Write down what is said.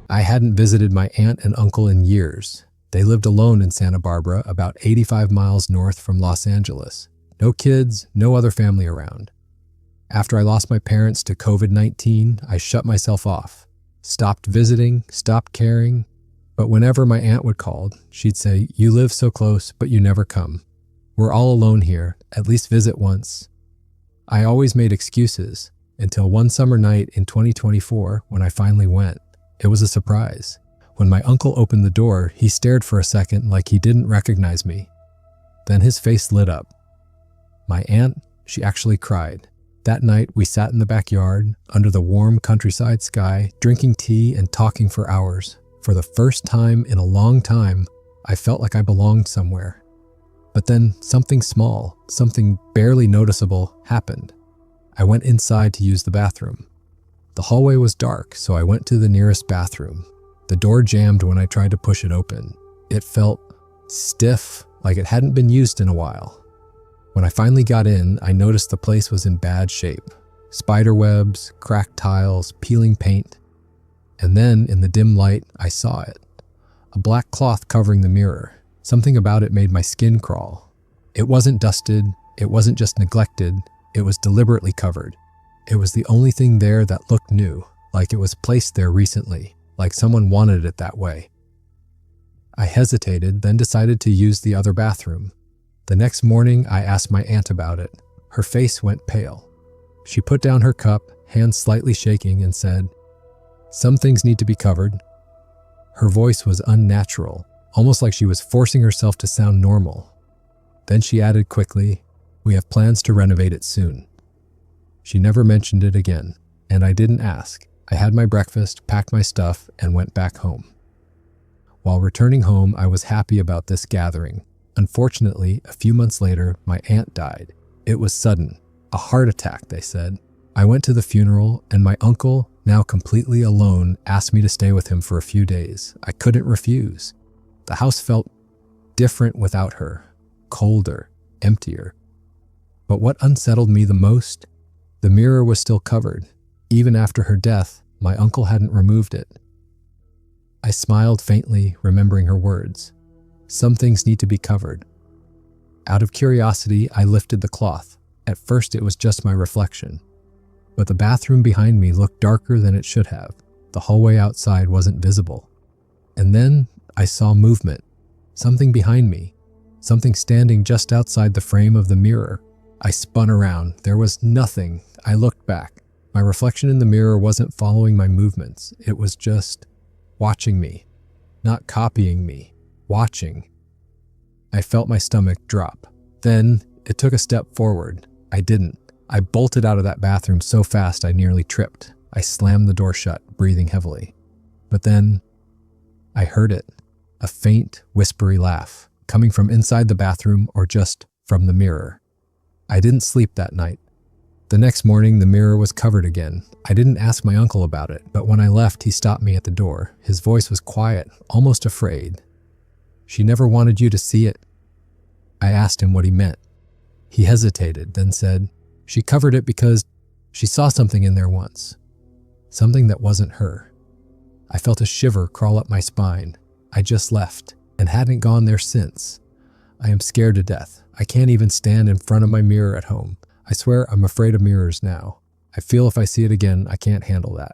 I hadn't visited my aunt and uncle in years. They lived alone in Santa Barbara, about 85 miles north from Los Angeles. No kids, no other family around. After I lost my parents to COVID-19, I shut myself off. Stopped visiting, stopped caring. But whenever my aunt would call, she'd say, "You live so close, but you never come. We're all alone here, at least visit once." I always made excuses, until one summer night in 2024 when I finally went. It was a surprise. When my uncle opened the door, he stared for a second like he didn't recognize me. Then his face lit up. My aunt, she actually cried. That night, we sat in the backyard, under the warm countryside sky, drinking tea and talking for hours. For the first time in a long time, I felt like I belonged somewhere. But then something small, something barely noticeable, happened. I went inside to use the bathroom. The hallway was dark, so I went to the nearest bathroom. The door jammed when I tried to push it open. It felt stiff, like it hadn't been used in a while. When I finally got in, I noticed the place was in bad shape. Spider webs, cracked tiles, peeling paint. And then, in the dim light, I saw it. A black cloth covering the mirror. Something about it made my skin crawl. It wasn't dusted, it wasn't just neglected, it was deliberately covered. It was the only thing there that looked new, like it was placed there recently, like someone wanted it that way. I hesitated, then decided to use the other bathroom. The next morning, I asked my aunt about it. Her face went pale. She put down her cup, hands slightly shaking, and said, "Some things need to be covered." Her voice was unnatural, almost like she was forcing herself to sound normal. Then she added quickly, "We have plans to renovate it soon." She never mentioned it again, and I didn't ask. I had my breakfast, packed my stuff, and went back home. While returning home, I was happy about this gathering. Unfortunately, a few months later, my aunt died. It was sudden. A heart attack, they said. I went to the funeral, and my uncle, now completely alone, asked me to stay with him for a few days. I couldn't refuse. The house felt different without her, colder, emptier. But what unsettled me the most? The mirror was still covered. Even after her death, my uncle hadn't removed it. I smiled faintly, remembering her words. Some things need to be covered. Out of curiosity, I lifted the cloth. At first, it was just my reflection. But the bathroom behind me looked darker than it should have. The hallway outside wasn't visible. And then I saw movement. Something behind me. Something standing just outside the frame of the mirror. I spun around. There was nothing. I looked back. My reflection in the mirror wasn't following my movements. It was just watching me. Not copying me. Watching. I felt my stomach drop. Then it took a step forward. I didn't. I bolted out of that bathroom so fast I nearly tripped. I slammed the door shut, breathing heavily. But then I heard it. A faint, whispery laugh, coming from inside the bathroom or just from the mirror. I didn't sleep that night. The next morning, the mirror was covered again. I didn't ask my uncle about it, but when I left, he stopped me at the door. His voice was quiet, almost afraid. "She never wanted you to see it." I asked him what he meant. He hesitated, then said, "She covered it because she saw something in there once. Something that wasn't her." I felt a shiver crawl up my spine. I just left and hadn't gone there since. I am scared to death. I can't even stand in front of my mirror at home. I swear I'm afraid of mirrors now. I feel if I see it again, I can't handle that.